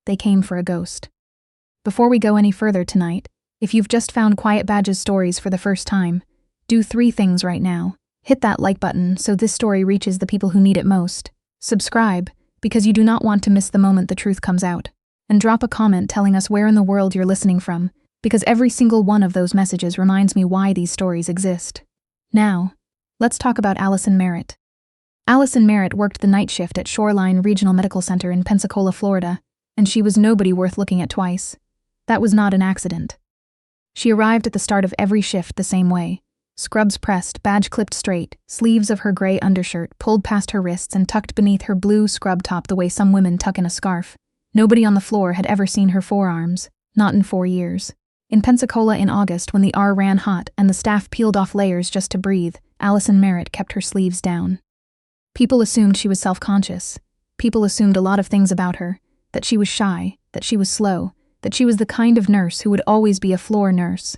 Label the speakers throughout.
Speaker 1: they came for a ghost. Before we go any further tonight, if you've just found Quiet Badge's stories for the first time, do 3 things right now. Hit that like button so this story reaches the people who need it most. Subscribe, because you do not want to miss the moment the truth comes out. And drop a comment telling us where in the world you're listening from, because every single one of those messages reminds me why these stories exist. Now, let's talk about Alison Merritt. Alison Merritt worked the night shift at Shoreline Regional Medical Center in Pensacola, Florida, and she was nobody worth looking at twice. That was not an accident. She arrived at the start of every shift the same way. Scrubs pressed, badge clipped straight, sleeves of her gray undershirt pulled past her wrists and tucked beneath her blue scrub top the way some women tuck in a scarf. Nobody on the floor had ever seen her forearms, not in 4 years. In Pensacola in August, when the R ran hot and the staff peeled off layers just to breathe, Alison Merritt kept her sleeves down. People assumed she was self-conscious. People assumed a lot of things about her, that she was shy, that she was slow, that she was the kind of nurse who would always be a floor nurse.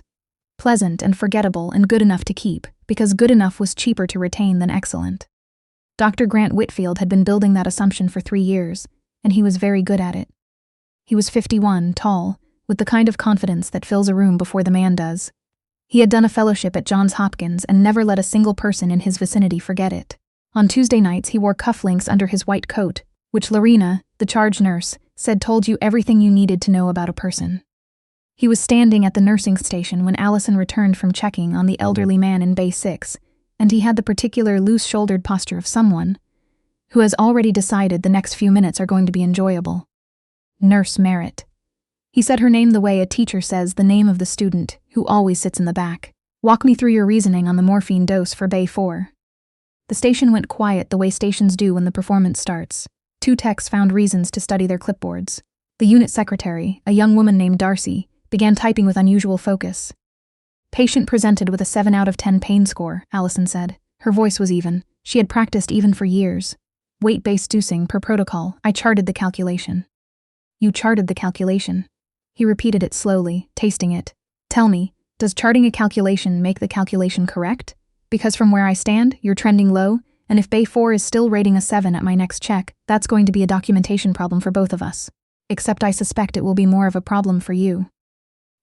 Speaker 1: Pleasant and forgettable and good enough to keep, because good enough was cheaper to retain than excellent. Dr. Grant Whitfield had been building that assumption for 3 years, and he was very good at it. He was 51, tall, with the kind of confidence that fills a room before the man does. He had done a fellowship at Johns Hopkins and never let a single person in his vicinity forget it. On Tuesday nights he wore cufflinks under his white coat, which Lorena, the charge nurse, said told you everything you needed to know about a person. He was standing at the nursing station when Alison returned from checking on the elderly man in Bay 6, and he had the particular loose-shouldered posture of someone who has already decided the next few minutes are going to be enjoyable. Nurse Merritt. He said her name the way a teacher says the name of the student who always sits in the back. Walk me through your reasoning on the morphine dose for Bay 4. The station went quiet the way stations do when the performance starts. 2 techs found reasons to study their clipboards. The unit secretary, a young woman named Darcy, began typing with unusual focus. Patient presented with a 7 out of 10 pain score, Alison said. Her voice was even. She had practiced even for years. Weight-based dosing per protocol. I charted the calculation. You charted the calculation. He repeated it slowly, tasting it. Tell me, does charting a calculation make the calculation correct? Because from where I stand, you're trending low, and if Bay 4 is still rating a 7 at my next check, that's going to be a documentation problem for both of us. Except I suspect it will be more of a problem for you.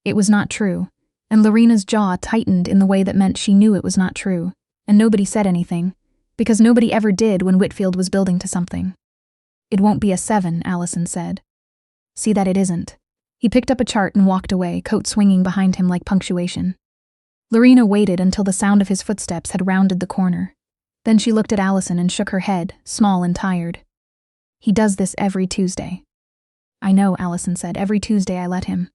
Speaker 1: It was not true, and Lorena's jaw tightened in the way that meant she knew it was not true, and nobody said anything, because nobody ever did when Whitfield was building to something. It won't be a 7, Alison said. See that it isn't. He picked up a chart and walked away, coat swinging behind him like punctuation. Lorena waited until the sound of his footsteps had rounded the corner. Then she looked at Alison and shook her head, small and tired. He does this every Tuesday. I know, Alison said. Every Tuesday I let him.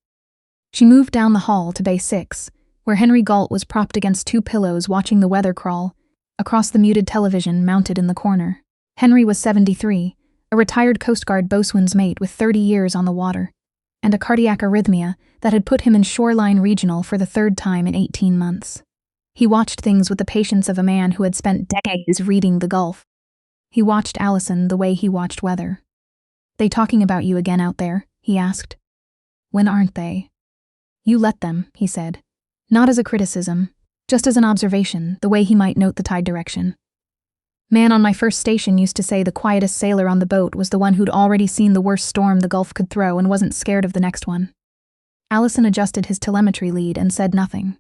Speaker 1: She moved down the hall to Bay 6, where Henry Galt was propped against 2 pillows watching the weather crawl, across the muted television mounted in the corner. Henry was 73, a retired Coast Guard boatswain's mate with 30 years on the water, and a cardiac arrhythmia that had put him in Shoreline Regional for the 3rd time in 18 months. He watched things with the patience of a man who had spent decades reading the Gulf. He watched Alison the way he watched weather. They talking about you again out there? He asked. When aren't they? You let them, he said. Not as a criticism, just as an observation, the way he might note the tide direction. Man on my first station used to say the quietest sailor on the boat was the one who'd already seen the worst storm the Gulf could throw and wasn't scared of the next one. Alison adjusted his telemetry lead and said nothing.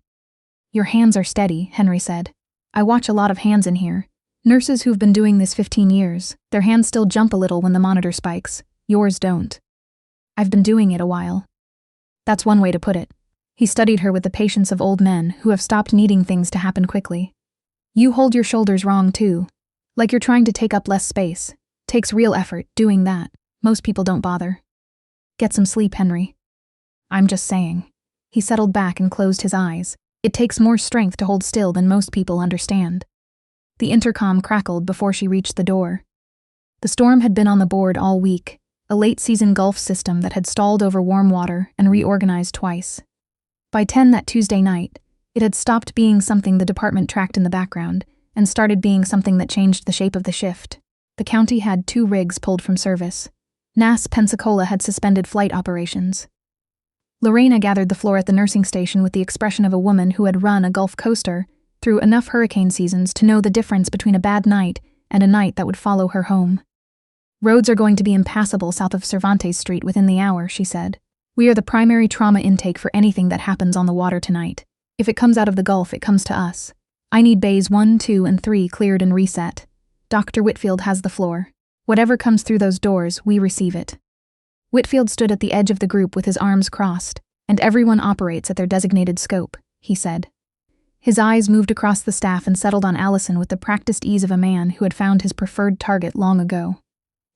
Speaker 1: Your hands are steady, Henry said. I watch a lot of hands in here. Nurses who've been doing this 15 years, their hands still jump a little when the monitor spikes. Yours don't. I've been doing it a while. That's one way to put it. He studied her with the patience of old men who have stopped needing things to happen quickly. You hold your shoulders wrong too. Like you're trying to take up less space. Takes real effort doing that. Most people don't bother. Get some sleep, Henry. I'm just saying. He settled back and closed his eyes. It takes more strength to hold still than most people understand. The intercom crackled before she reached the door. The storm had been on the board all week, a late-season Gulf system that had stalled over warm water and reorganized twice. By 10 that Tuesday night, it had stopped being something the department tracked in the background and started being something that changed the shape of the shift. The county had 2 rigs pulled from service. NAS Pensacola had suspended flight operations. Lorena gathered the floor at the nursing station with the expression of a woman who had run a Gulf coaster through enough hurricane seasons to know the difference between a bad night and a night that would follow her home. Roads are going to be impassable south of Cervantes Street within the hour, she said. We are the primary trauma intake for anything that happens on the water tonight. If it comes out of the Gulf, it comes to us. I need bays 1, 2, and 3 cleared and reset. Dr. Whitfield has the floor. Whatever comes through those doors, we receive it. Whitfield stood at the edge of the group with his arms crossed, and everyone operates at their designated scope, he said. His eyes moved across the staff and settled on Alison with the practiced ease of a man who had found his preferred target long ago.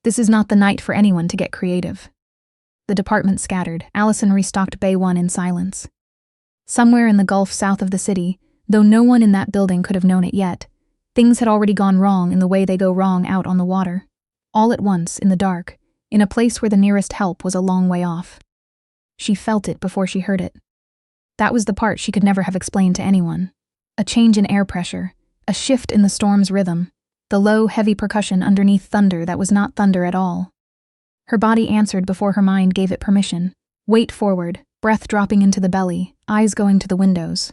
Speaker 1: This is not the night for anyone to get creative. The department scattered. Alison restocked Bay 1 in silence. Somewhere in the Gulf south of the city, though no one in that building could have known it yet, things had already gone wrong in the way they go wrong out on the water. All at once, in the dark, in a place where the nearest help was a long way off. She felt it before she heard it. That was the part she could never have explained to anyone. A change in air pressure, a shift in the storm's rhythm, the low, heavy percussion underneath thunder that was not thunder at all. Her body answered before her mind gave it permission. Weight forward, breath dropping into the belly, eyes going to the windows.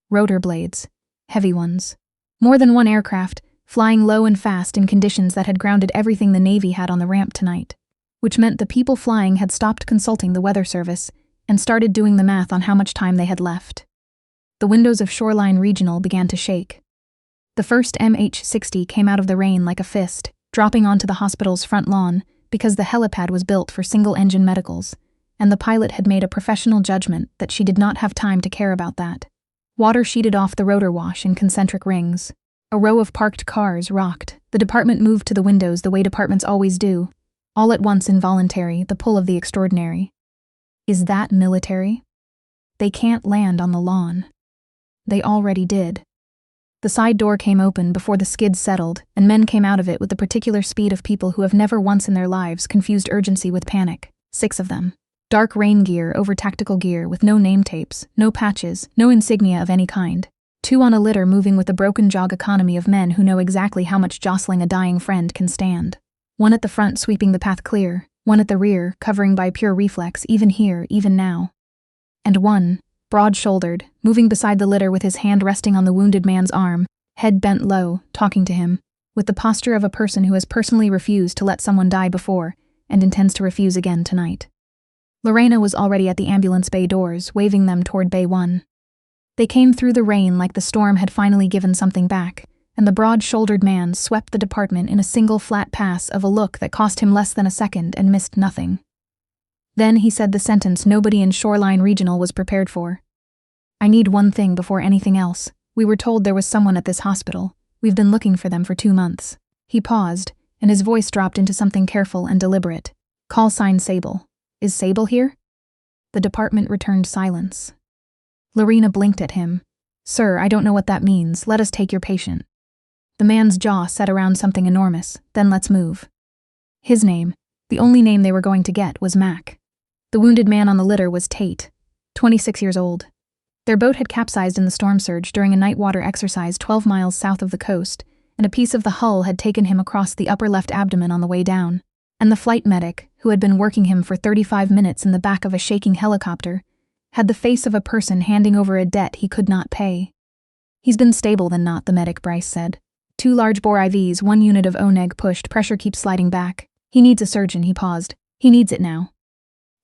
Speaker 1: Rotor blades, heavy ones. More than one aircraft, flying low and fast in conditions that had grounded everything the Navy had on the ramp tonight, which meant the people flying had stopped consulting the weather service and started doing the math on how much time they had left. The windows of Shoreline Regional began to shake. The first MH-60 came out of the rain like a fist, dropping onto the hospital's front lawn because the helipad was built for single-engine medicals, and the pilot had made a professional judgment that she did not have time to care about that. Water sheeted off the rotor wash in concentric rings. A row of parked cars rocked. The department moved to the windows the way departments always do. All at once involuntary, the pull of the extraordinary. Is that military? They can't land on the lawn. They already did. The side door came open before the skids settled, and men came out of it with the particular speed of people who have never once in their lives confused urgency with panic. 6 of them. Dark rain gear over tactical gear with no name tapes, no patches, no insignia of any kind. 2 on a litter moving with the broken jog economy of men who know exactly how much jostling a dying friend can stand. 1 at the front sweeping the path clear, 1 at the rear covering by pure reflex even here, even now. And 1, broad-shouldered, moving beside the litter with his hand resting on the wounded man's arm, head bent low, talking to him, with the posture of a person who has personally refused to let someone die before and intends to refuse again tonight. Lorena was already at the ambulance bay doors, waving them toward Bay 1. They came through the rain like the storm had finally given something back, and the broad-shouldered man swept the department in a single flat pass of a look that cost him less than a second and missed nothing. Then he said the sentence nobody in Shoreline Regional was prepared for. I need one thing before anything else. We were told there was someone at this hospital. We've been looking for them for 2 months. He paused, and his voice dropped into something careful and deliberate. Callsign Sable. Is Sable here? The department returned silence. Lorena blinked at him. Sir, I don't know what that means. Let us take your patient. The man's jaw set around something enormous. Then let's move. His name, the only name they were going to get, was Mac. The wounded man on the litter was Tate, 26 years old. Their boat had capsized in the storm surge during a night water exercise 12 miles south of the coast, and a piece of the hull had taken him across the upper left abdomen on the way down, and the flight medic, who had been working him for 35 minutes in the back of a shaking helicopter, had the face of a person handing over a debt he could not pay. He's been stable than not, the medic Bryce said. 2 large bore IVs, 1 unit of ONEG pushed, pressure keeps sliding back. He needs a surgeon, he paused. He needs it now.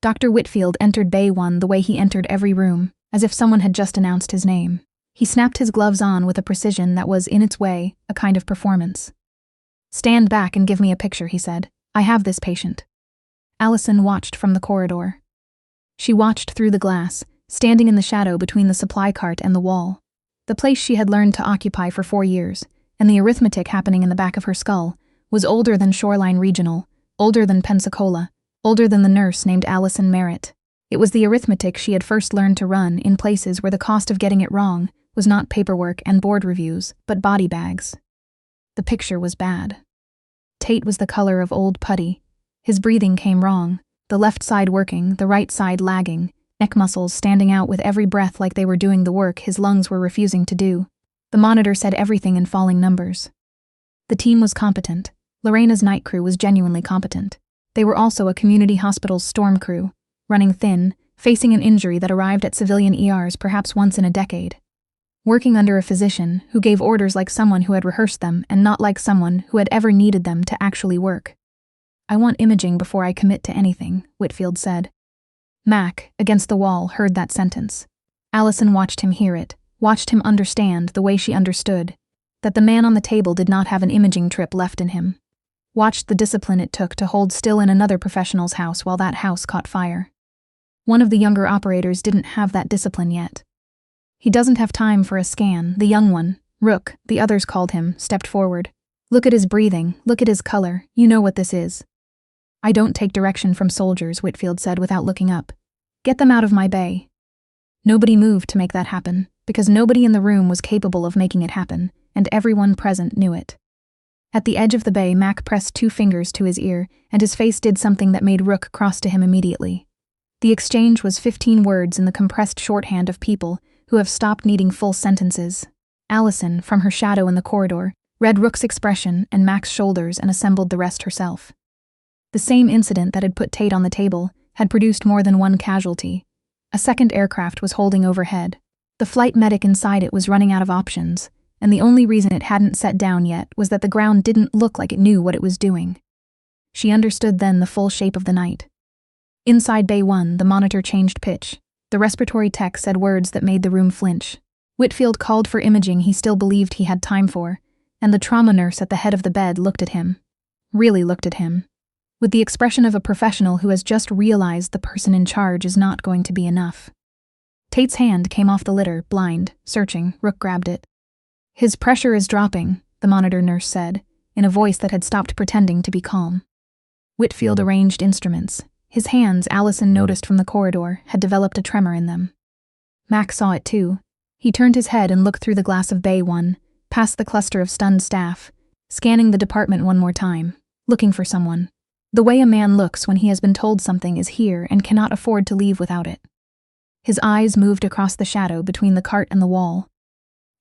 Speaker 1: Dr. Whitfield entered Bay 1 the way he entered every room, as if someone had just announced his name. He snapped his gloves on with a precision that was, in its way, a kind of performance. Stand back and give me a picture, he said. I have this patient. Alison watched from the corridor. She watched through the glass, standing in the shadow between the supply cart and the wall. The place she had learned to occupy for 4 years, and the arithmetic happening in the back of her skull, was older than Shoreline Regional, older than Pensacola, older than the nurse named Alison Merritt. It was the arithmetic she had first learned to run in places where the cost of getting it wrong was not paperwork and board reviews, but body bags. The picture was bad. Tate was the color of old putty. His breathing came wrong, the left side working, the right side lagging, neck muscles standing out with every breath like they were doing the work his lungs were refusing to do. The monitor said everything in falling numbers. The team was competent. Lorena's night crew was genuinely competent. They were also a community hospital's storm crew, running thin, facing an injury that arrived at civilian ERs perhaps once in a decade. Working under a physician who gave orders like someone who had rehearsed them and not like someone who had ever needed them to actually work. I want imaging before I commit to anything, Whitfield said. Mac, against the wall, heard that sentence. Alison watched him hear it, watched him understand the way she understood, that the man on the table did not have an imaging trip left in him. Watched the discipline it took to hold still in another professional's house while that house caught fire. One of the younger operators didn't have that discipline yet. He doesn't have time for a scan. The young one, Rook, the others called him, stepped forward. Look at his breathing, look at his color, you know what this is. I don't take direction from soldiers, Whitfield said without looking up. Get them out of my bay. Nobody moved to make that happen, because nobody in the room was capable of making it happen, and everyone present knew it. At the edge of the bay, Mac pressed 2 fingers to his ear, and his face did something that made Rook cross to him immediately. The exchange was 15 words in the compressed shorthand of people who have stopped needing full sentences. Alison, from her shadow in the corridor, read Rook's expression and Mac's shoulders and assembled the rest herself. The same incident that had put Tate on the table had produced more than one casualty. A second aircraft was holding overhead. The flight medic inside it was running out of options, and the only reason it hadn't set down yet was that the ground didn't look like it knew what it was doing. She understood then the full shape of the night. Inside Bay 1, the monitor changed pitch. The respiratory tech said words that made the room flinch. Whitfield called for imaging he still believed he had time for, and the trauma nurse at the head of the bed looked at him. Really looked at him. With the expression of a professional who has just realized the person in charge is not going to be enough. Tate's hand came off the litter, blind, searching. Rook grabbed it. His pressure is dropping, the monitor nurse said, in a voice that had stopped pretending to be calm. Whitfield arranged instruments. His hands, Alison noticed from the corridor, had developed a tremor in them. Mac saw it too. He turned his head and looked through the glass of Bay 1, past the cluster of stunned staff, scanning the department one more time, looking for someone. The way a man looks when he has been told something is here and cannot afford to leave without it. His eyes moved across the shadow between the cart and the wall,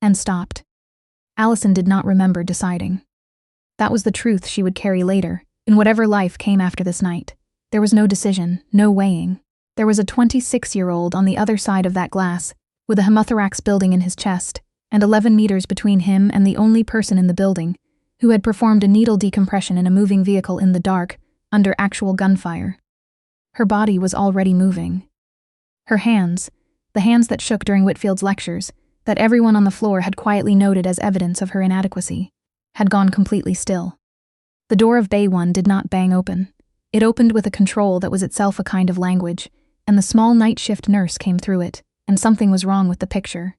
Speaker 1: and stopped. Alison did not remember deciding. That was the truth she would carry later, in whatever life came after this night. There was no decision, no weighing. There was a 26-year-old on the other side of that glass, with a hemothorax building in his chest, and 11 meters between him and the only person in the building, who had performed a needle decompression in a moving vehicle in the dark, under actual gunfire. Her body was already moving. Her hands, the hands that shook during Whitfield's lectures, that everyone on the floor had quietly noted as evidence of her inadequacy, had gone completely still. The door of Bay 1 did not bang open. It opened with a control that was itself a kind of language, and the small night shift nurse came through it, and something was wrong with the picture.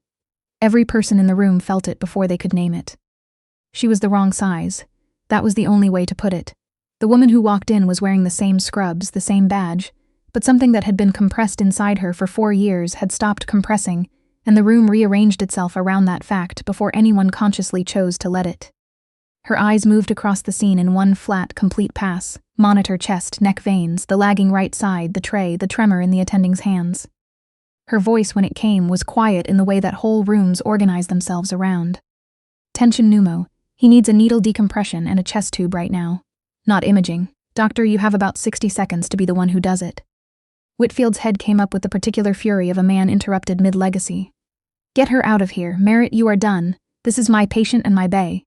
Speaker 1: Every person in the room felt it before they could name it. She was the wrong size. That was the only way to put it. The woman who walked in was wearing the same scrubs, the same badge, but something that had been compressed inside her for 4 years had stopped compressing, and the room rearranged itself around that fact before anyone consciously chose to let it. Her eyes moved across the scene in one flat, complete pass. Monitor, chest, neck veins, the lagging right side, the tray, the tremor in the attending's hands. Her voice, when it came, was quiet in the way that whole rooms organize themselves around. Tension pneumo. He needs a needle decompression and a chest tube right now. Not imaging. Doctor, you have about 60 seconds to be the one who does it. Whitfield's head came up with the particular fury of a man interrupted mid-legacy. Get her out of here. Merritt, you are done. This is my patient and my bay.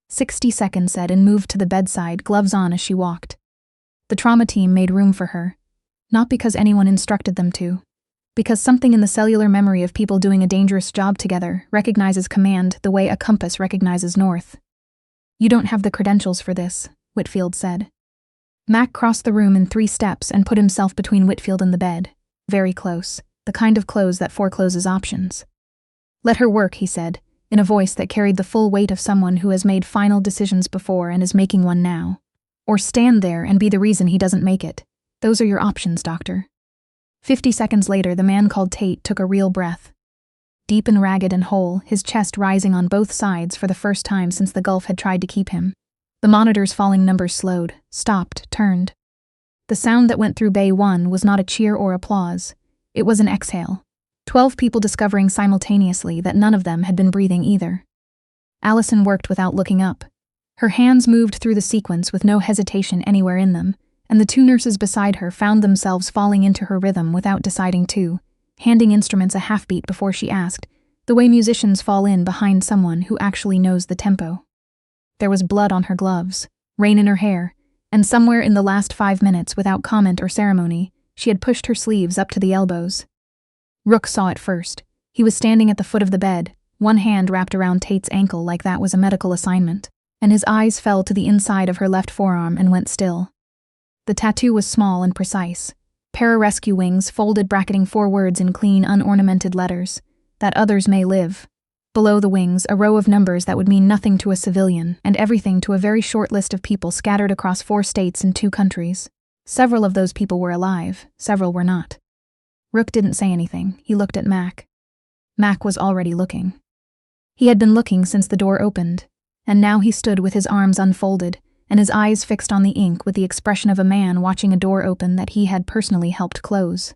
Speaker 1: 60 seconds said and moved to the bedside, gloves on as she walked. The trauma team made room for her. Not because anyone instructed them to. Because something in the cellular memory of people doing a dangerous job together recognizes command the way a compass recognizes north. You don't have the credentials for this, Whitfield said. Mac crossed the room in 3 steps and put himself between Whitfield and the bed. Very close. The kind of close that forecloses options. Let her work, he said, in a voice that carried the full weight of someone who has made final decisions before and is making one now. Or stand there and be the reason he doesn't make it. Those are your options, Doctor. 50 seconds later, the man called Tate took a real breath. Deep and ragged and whole, his chest rising on both sides for the first time since the Gulf had tried to keep him. The monitor's falling numbers slowed, stopped, turned. The sound that went through Bay 1 was not a cheer or applause. It was an exhale. 12 people discovering simultaneously that none of them had been breathing either. Alison worked without looking up. Her hands moved through the sequence with no hesitation anywhere in them, and the 2 nurses beside her found themselves falling into her rhythm without deciding to, handing instruments a half-beat before she asked, the way musicians fall in behind someone who actually knows the tempo. There was blood on her gloves, rain in her hair, And somewhere in the last 5 minutes, without comment or ceremony, she had pushed her sleeves up to the elbows. Rook saw it first. He was standing at the foot of the bed, one hand wrapped around Tate's ankle like that was a medical assignment, and his eyes fell to the inside of her left forearm and went still. The tattoo was small and precise. Pararescue wings folded bracketing 4 words in clean, unornamented letters. That others may live. Below the wings, a row of numbers that would mean nothing to a civilian, and everything to a very short list of people scattered across 4 states and 2 countries. Several of those people were alive, several were not. Rook didn't say anything. He looked at Mac. Mac was already looking. He had been looking since the door opened, and now he stood with his arms unfolded, and his eyes fixed on the ink with the expression of a man watching a door open that he had personally helped close.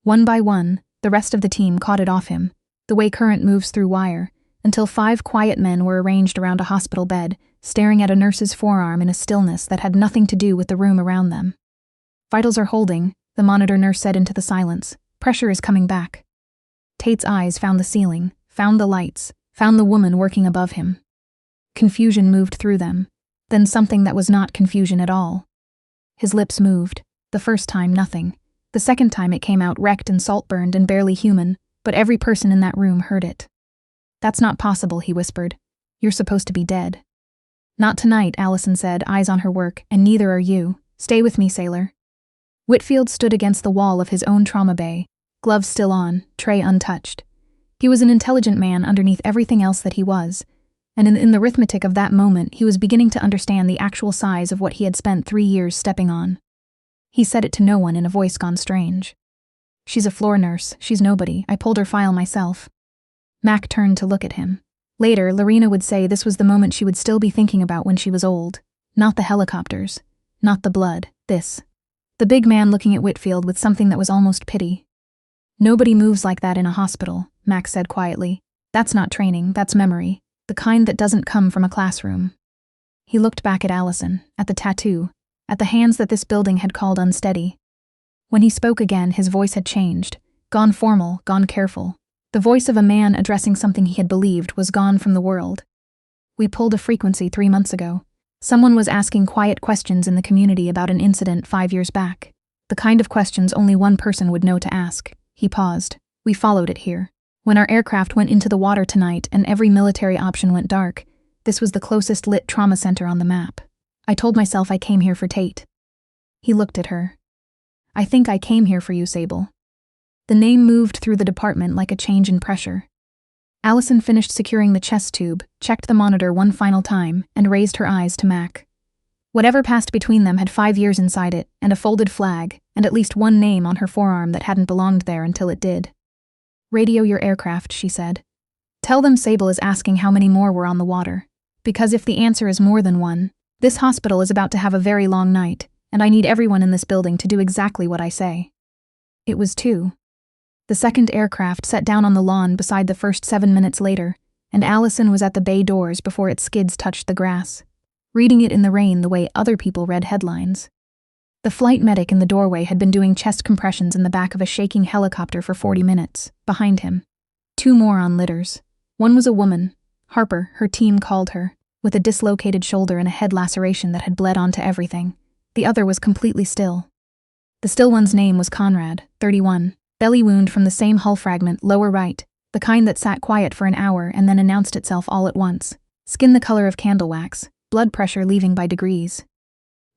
Speaker 1: One by one, the rest of the team caught it off him, the way current moves through wire, until 5 quiet men were arranged around a hospital bed, staring at a nurse's forearm in a stillness that had nothing to do with the room around them. "Vitals are holding," the monitor nurse said into the silence. "Pressure is coming back." Tate's eyes found the ceiling, found the lights, found the woman working above him. Confusion moved through them, then something that was not confusion at all. His lips moved. The first time, nothing. The second time it came out wrecked and salt-burned and barely human, but every person in that room heard it. "That's not possible," he whispered. "You're supposed to be dead." "Not tonight," Alison said, eyes on her work, "and neither are you. Stay with me, sailor." Whitfield stood against the wall of his own trauma bay, gloves still on, tray untouched. He was an intelligent man underneath everything else that he was, and in the arithmetic of that moment he was beginning to understand the actual size of what he had spent 3 years stepping on. He said it to no one in a voice gone strange. "She's a floor nurse, she's nobody, I pulled her file myself." Mac turned to look at him. Later, Lorena would say this was the moment she would still be thinking about when she was old. Not the helicopters, not the blood, this. The big man looking at Whitfield with something that was almost pity. "Nobody moves like that in a hospital," Mac said quietly. "That's not training, that's memory, the kind that doesn't come from a classroom." He looked back at Alison, at the tattoo, at the hands that this building had called unsteady. When he spoke again, his voice had changed, gone formal, gone careful. The voice of a man addressing something he had believed was gone from the world. "We pulled a frequency 3 months ago. Someone was asking quiet questions in the community about an incident 5 years back. The kind of questions only one person would know to ask." He paused. "We followed it here. When our aircraft went into the water tonight and every military option went dark, this was the closest lit trauma center on the map. I told myself I came here for Tate." He looked at her. "I think I came here for you, Sable." The name moved through the department like a change in pressure. Alison finished securing the chest tube, checked the monitor one final time, and raised her eyes to Mac. Whatever passed between them had 5 years inside it, and a folded flag, and at least one name on her forearm that hadn't belonged there until it did. "Radio your aircraft," she said. "Tell them Sable is asking how many more were on the water. Because if the answer is more than one, this hospital is about to have a very long night, and I need everyone in this building to do exactly what I say." It was 2. The second aircraft set down on the lawn beside the first 7 minutes later, and Alison was at the bay doors before its skids touched the grass, reading it in the rain the way other people read headlines. The flight medic in the doorway had been doing chest compressions in the back of a shaking helicopter for 40 minutes, behind him. 2 more on litters. One was a woman, Harper, her team called her, with a dislocated shoulder and a head laceration that had bled onto everything. The other was completely still. The still one's name was Conrad, 31. Belly wound from the same hull fragment, lower right, the kind that sat quiet for an hour and then announced itself all at once. Skin the color of candle wax, blood pressure leaving by degrees.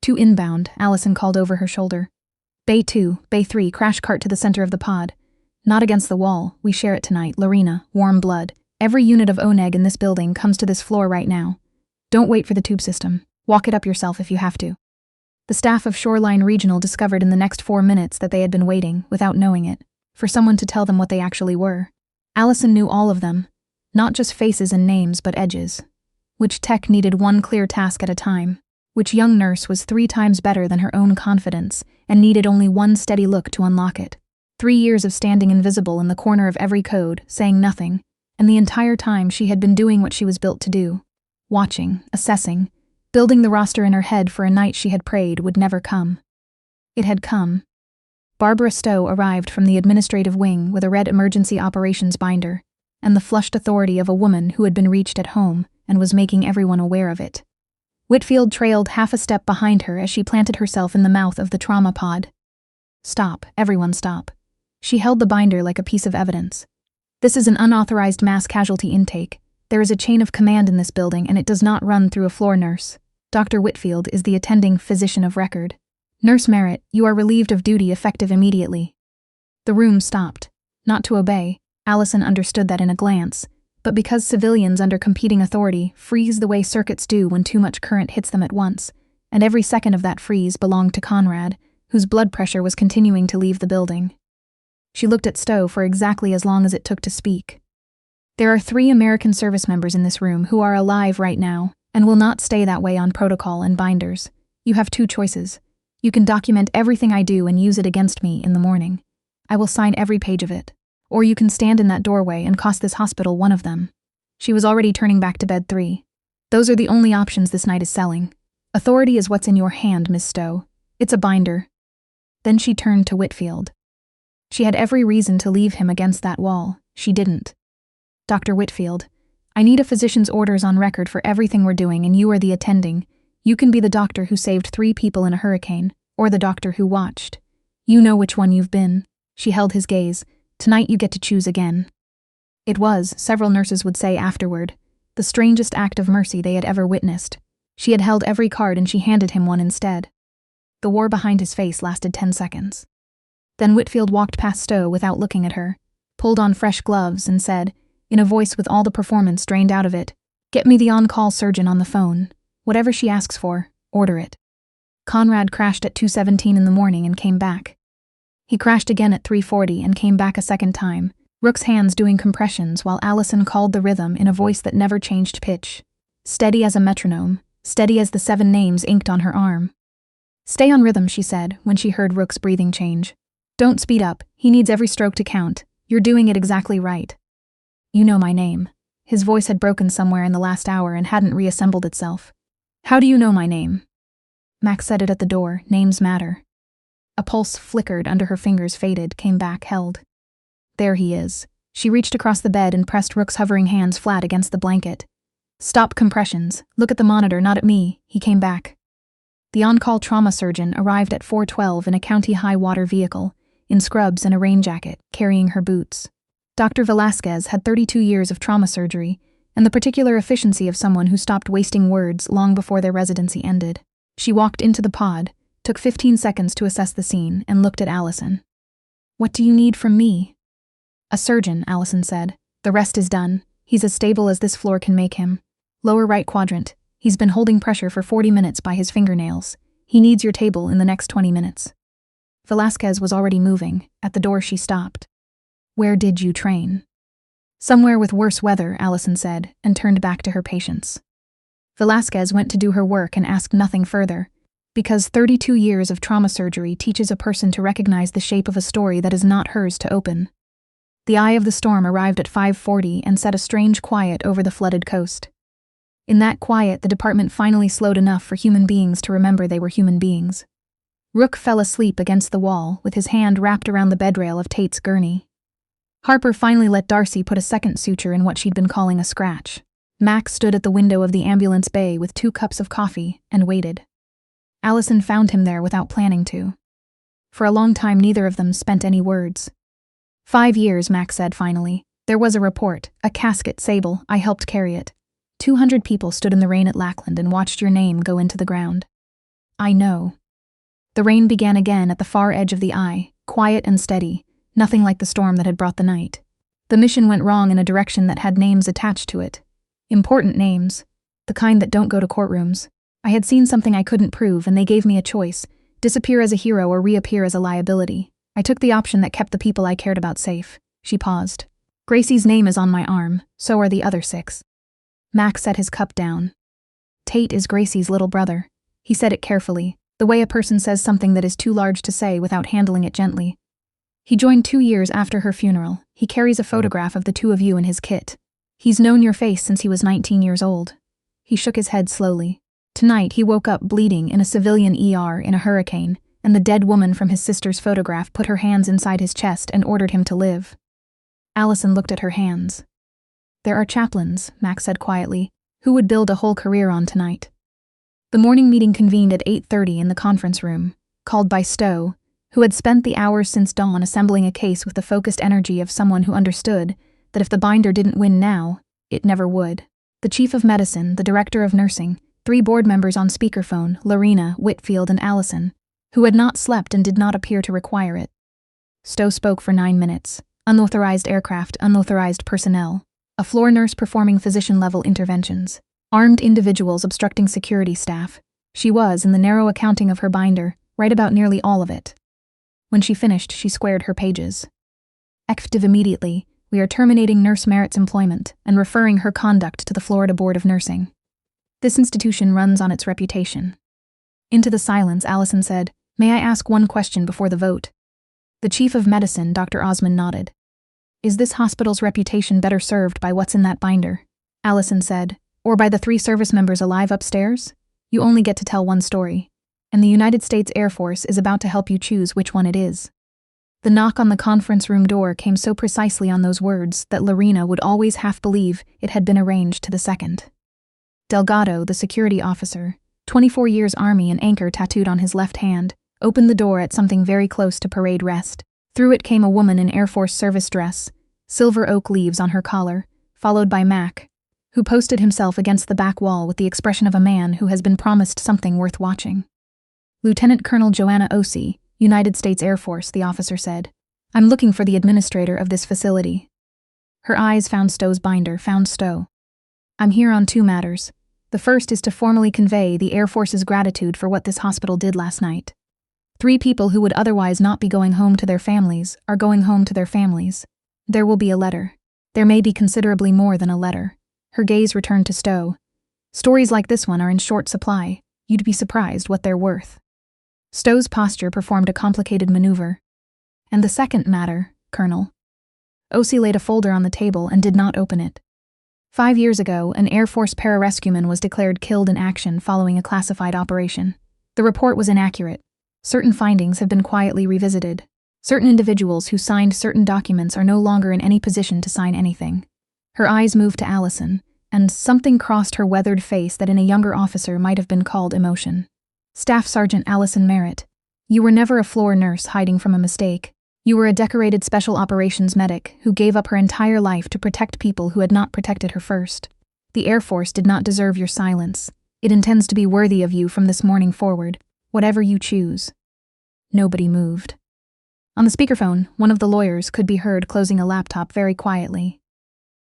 Speaker 1: 2 inbound, Alison called over her shoulder. "Bay 2, Bay 3, crash cart to the center of the pod. Not against the wall, we share it tonight, Lorena, warm blood. Every unit of ONEG in this building comes to this floor right now. Don't wait for the tube system. Walk it up yourself if you have to." The staff of Shoreline Regional discovered in the next 4 minutes that they had been waiting, without knowing it, for someone to tell them what they actually were. Alison knew all of them, not just faces and names but edges. Which tech needed one clear task at a time. Which young nurse was 3 times better than her own confidence and needed only one steady look to unlock it. 3 years of standing invisible in the corner of every code, saying nothing, and the entire time she had been doing what she was built to do. Watching, assessing, building the roster in her head for a night she had prayed would never come. It had come. Barbara Stowe arrived from the administrative wing with a red emergency operations binder, and the flushed authority of a woman who had been reached at home and was making everyone aware of it. Whitfield trailed half a step behind her as she planted herself in the mouth of the trauma pod. Stop, everyone stop. She held the binder like a piece of evidence. This is an unauthorized mass casualty intake. There is a chain of command in this building and it does not run through a floor nurse. Dr. Whitfield is the attending physician of record. Nurse Merritt, you are relieved of duty effective immediately. The room stopped. Not to obey, Alison understood that in a glance, but because civilians under competing authority freeze the way circuits do when too much current hits them at once, and every second of that freeze belonged to Conrad, whose blood pressure was continuing to leave the building. She looked at Stowe for exactly as long as it took to speak. There are 3 American service members in this room who are alive right now, and will not stay that way on protocol and binders. You have 2 choices. You can document everything I do and use it against me in the morning. I will sign every page of it. Or you can stand in that doorway and cost this hospital one of them. She was already turning back to bed 3. Those are the only options this night is selling. Authority is what's in your hand, Miss Stowe. It's a binder. Then she turned to Whitfield. She had every reason to leave him against that wall. She didn't. Dr. Whitfield, I need a physician's orders on record for everything we're doing, and you are the attending. You can be the doctor who saved 3 people in a hurricane, or the doctor who watched. You know which one you've been. She held his gaze. Tonight you get to choose again. It was, several nurses would say afterward, the strangest act of mercy they had ever witnessed. She had held every card and she handed him one instead. The war behind his face lasted 10 seconds. Then Whitfield walked past Stowe without looking at her, pulled on fresh gloves and said, in a voice with all the performance drained out of it, "Get me the on-call surgeon on the phone. Whatever she asks for, order it." Conrad crashed at 2:17 in the morning and came back. He crashed again at 3:40 and came back a second time, Rook's hands doing compressions while Alison called the rhythm in a voice that never changed pitch. Steady as a metronome, steady as the 7 names inked on her arm. "Stay on rhythm," she said when she heard Rook's breathing change. "Don't speed up, he needs every stroke to count. You're doing it exactly right." "You know my name." His voice had broken somewhere in the last hour and hadn't reassembled itself. "How do you know my name?" Max said it at the door. Names matter. A pulse flickered under her fingers, faded, came back, held. There he is. She reached across the bed and pressed Rook's hovering hands flat against the blanket. "Stop compressions. Look at the monitor, not at me." He came back. The on-call trauma surgeon arrived at 4:12 in a county high-water vehicle, in scrubs and a rain jacket, carrying her boots. Dr. Velasquez had 32 years of trauma surgery, and the particular efficiency of someone who stopped wasting words long before their residency ended. She walked into the pod, took 15 seconds to assess the scene, and looked at Alison. "What do you need from me?" "A surgeon," Alison said. "The rest is done. He's as stable as this floor can make him. Lower right quadrant. He's been holding pressure for 40 minutes by his fingernails. He needs your table in the next 20 minutes. Velasquez was already moving. At the door she stopped. "Where did you train?" "Somewhere with worse weather," Alison said, and turned back to her patients. Velasquez went to do her work and asked nothing further, because 32 years of trauma surgery teaches a person to recognize the shape of a story that is not hers to open. The eye of the storm arrived at 5:40 and set a strange quiet over the flooded coast. In that quiet, the department finally slowed enough for human beings to remember they were human beings. Rook fell asleep against the wall, with his hand wrapped around the bedrail of Tate's gurney. Harper finally let Darcy put a second suture in what she'd been calling a scratch. Max stood at the window of the ambulance bay with 2 cups of coffee and waited. Alison found him there without planning to. For a long time, neither of them spent any words. 5 years, Max said finally. "There was a report, a casket, Sable. I helped carry it. 200 people stood in the rain at Lackland and watched your name go into the ground." "I know." The rain began again at the far edge of the eye, quiet and steady, nothing like the storm that had brought the night. The mission went wrong in a direction that had names attached to it. Important names. The kind that don't go to courtrooms. I had seen something I couldn't prove, and they gave me a choice: disappear as a hero or reappear as a liability. I took the option that kept the people I cared about safe. She paused. "Gracie's name is on my arm, so are the other 6. Max set his cup down. "Tate is Gracie's little brother." He said it carefully, the way a person says something that is too large to say without handling it gently. "He joined 2 years after her funeral. He carries a photograph of the 2 of you in his kit. He's known your face since he was 19 years old." He shook his head slowly. Tonight he woke up bleeding in a civilian ER in a hurricane, and the dead woman from his sister's photograph put her hands inside his chest and ordered him to live. Alison looked at her hands. "There are chaplains," Max said quietly, "who would build a whole career on tonight." The morning meeting convened at 8:30 in the conference room, called by Stowe, who had spent the hours since dawn assembling a case with the focused energy of someone who understood that if the binder didn't win now, it never would. The chief of medicine, the director of nursing, 3 board members on speakerphone, Lorena, Whitfield, and Alison, who had not slept and did not appear to require it. Stowe spoke for 9 minutes. Unauthorized aircraft, unauthorized personnel, a floor nurse performing physician-level interventions, armed individuals obstructing security staff. She was, in the narrow accounting of her binder, right about nearly all of it. When she finished, she squared her pages. Effective immediately, we are terminating Nurse Merritt's employment and referring her conduct to the Florida Board of Nursing. This institution runs on its reputation. Into the silence, Alison said, "May I ask one question before the vote?" The chief of medicine, Dr. Osmond, nodded. "Is this hospital's reputation better served by what's in that binder?" Alison said, "Or by the 3 service members alive upstairs? You only get to tell one story, and the United States Air Force is about to help you choose which one it is." The knock on the conference room door came so precisely on those words that Lorena would always half believe it had been arranged to the second. Delgado, the security officer, 24 years Army and anchor tattooed on his left hand, opened the door at something very close to parade rest. Through it came a woman in Air Force service dress, silver oak leaves on her collar, followed by Mac, who posted himself against the back wall with the expression of a man who has been promised something worth watching. "Lieutenant Colonel Joanna Osei, United States Air Force," the officer said. "I'm looking for the administrator of this facility." Her eyes found Stowe's binder, found Stowe. "I'm here on 2 matters. The first is to formally convey the Air Force's gratitude for what this hospital did last night. 3 people who would otherwise not be going home to their families are going home to their families. There will be a letter. There may be considerably more than a letter." Her gaze returned to Stowe. "Stories like this one are in short supply. You'd be surprised what they're worth." Stowe's posture performed a complicated maneuver. "And the second matter, Colonel?" Osei laid a folder on the table and did not open it. 5 years ago, an Air Force pararescueman was declared killed in action following a classified operation. The report was inaccurate. Certain findings have been quietly revisited. Certain individuals who signed certain documents are no longer in any position to sign anything. Her eyes moved to Alison, and something crossed her weathered face that in a younger officer might have been called emotion. "Staff Sergeant Alison Merritt, you were never a floor nurse hiding from a mistake. You were a decorated special operations medic who gave up her entire life to protect people who had not protected her first. The Air Force did not deserve your silence. It intends to be worthy of you from this morning forward, whatever you choose." Nobody moved. On the speakerphone, one of the lawyers could be heard closing a laptop very quietly.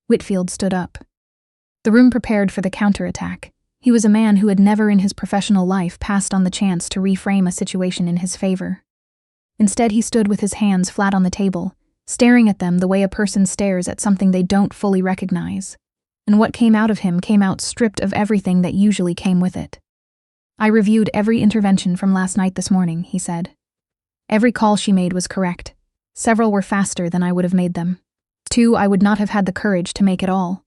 Speaker 1: Whitfield stood up. The room prepared for the counterattack. He was a man who had never in his professional life passed on the chance to reframe a situation in his favor. Instead, he stood with his hands flat on the table, staring at them the way a person stares at something they don't fully recognize. And what came out of him came out stripped of everything that usually came with it. "I reviewed every intervention from last night this morning," he said. "Every call she made was correct. Several were faster than I would have made them. 2 I would not have had the courage to make at all."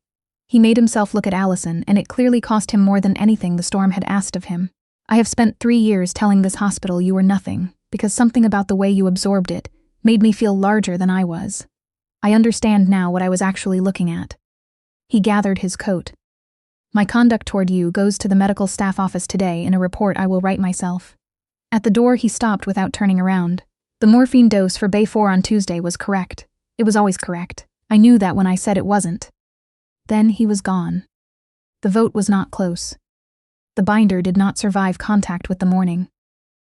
Speaker 1: He made himself look at Alison, and it clearly cost him more than anything the storm had asked of him. "I have spent 3 years telling this hospital you were nothing, because something about the way you absorbed it made me feel larger than I was. I understand now what I was actually looking at." He gathered his coat. "My conduct toward you goes to the medical staff office today in a report I will write myself." At the door he stopped without turning around. "The morphine dose for Bay 4 on Tuesday was correct. It was always correct. I knew that when I said it wasn't." Then he was gone. The vote was not close. The binder did not survive contact with the morning.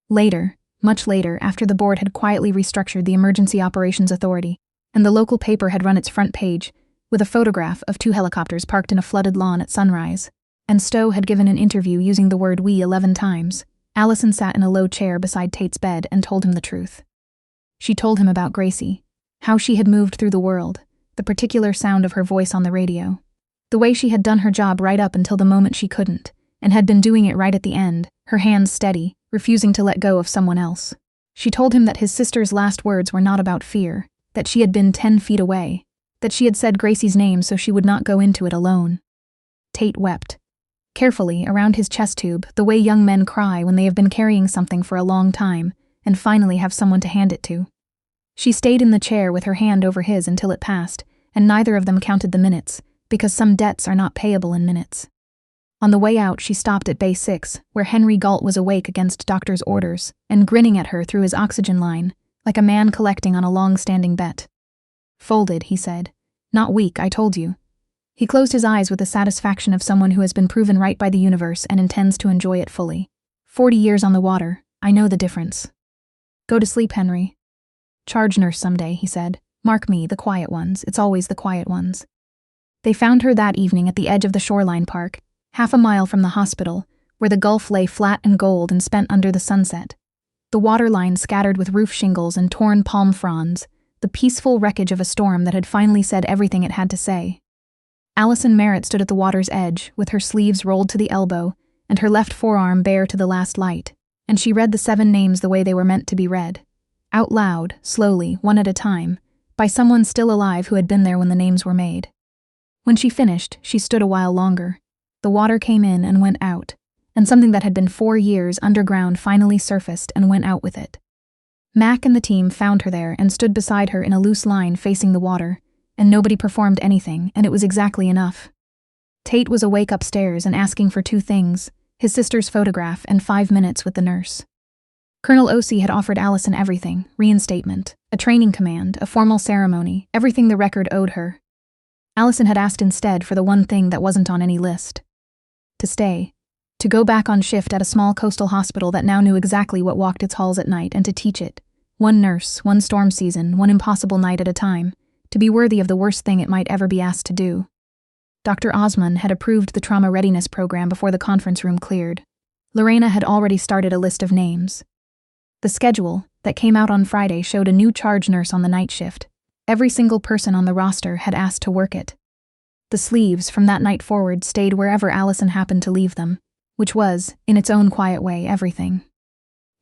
Speaker 1: Later, much later, after the board had quietly restructured the Emergency Operations Authority, and the local paper had run its front page, with a photograph of 2 helicopters parked in a flooded lawn at sunrise, and Stowe had given an interview using the word "we" 11 times, Alison sat in a low chair beside Tate's bed and told him the truth. She told him about Gracie, how she had moved through the world, the particular sound of her voice on the radio, the way she had done her job right up until the moment she couldn't, and had been doing it right at the end, her hands steady, refusing to let go of someone else. She told him that his sister's last words were not about fear, that she had been 10 feet away, that she had said Gracie's name so she would not go into it alone. Tate wept. Carefully, around his chest tube, the way young men cry when they have been carrying something for a long time, and finally have someone to hand it to. She stayed in the chair with her hand over his until it passed, and neither of them counted the minutes, because some debts are not payable in minutes. On the way out, she stopped at Bay 6, where Henry Galt was awake against doctor's orders and grinning at her through his oxygen line, like a man collecting on a long-standing bet. "Folded," he said. "Not weak, I told you." He closed his eyes with the satisfaction of someone who has been proven right by the universe and intends to enjoy it fully. 40 years on the water, I know the difference. "Go to sleep, Henry." "Charge nurse someday," he said. "Mark me, the quiet ones. It's always the quiet ones." They found her that evening at the edge of the shoreline park, half a mile from the hospital, where the Gulf lay flat and gold and spent under the sunset. The waterline scattered with roof shingles and torn palm fronds, the peaceful wreckage of a storm that had finally said everything it had to say. Alison Merritt stood at the water's edge, with her sleeves rolled to the elbow and her left forearm bare to the last light, and she read the 7 names the way they were meant to be read. Out loud, slowly, one at a time, by someone still alive who had been there when the names were made. When she finished, she stood a while longer. The water came in and went out, and something that had been 4 years underground finally surfaced and went out with it. Mac and the team found her there and stood beside her in a loose line facing the water, and nobody performed anything, and it was exactly enough. Tate was awake upstairs and asking for 2 things, his sister's photograph and 5 minutes with the nurse. Colonel Osei had offered Alison everything: reinstatement, a training command, a formal ceremony, everything the record owed her. Alison had asked instead for the one thing that wasn't on any list. To stay. To go back on shift at a small coastal hospital that now knew exactly what walked its halls at night and to teach it. One nurse, one storm season, one impossible night at a time. To be worthy of the worst thing it might ever be asked to do. Dr. Osman had approved the trauma readiness program before the conference room cleared. Lorena had already started a list of names. The schedule, that came out on Friday, showed a new charge nurse on the night shift. Every single person on the roster had asked to work it. The sleeves, from that night forward, stayed wherever Alison happened to leave them, which was, in its own quiet way, everything.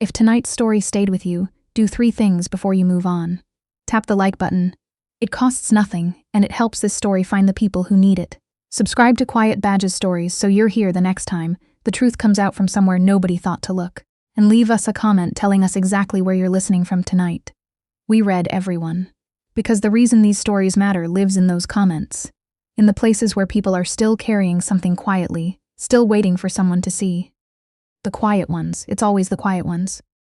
Speaker 1: If tonight's story stayed with you, do 3 things before you move on. Tap the like button. It costs nothing, and it helps this story find the people who need it. Subscribe to Quiet Badge's stories so you're here the next time the truth comes out from somewhere nobody thought to look. And leave us a comment telling us exactly where you're listening from tonight. We read everyone. Because the reason these stories matter lives in those comments. In the places where people are still carrying something quietly, still waiting for someone to see. The quiet ones, it's always the quiet ones.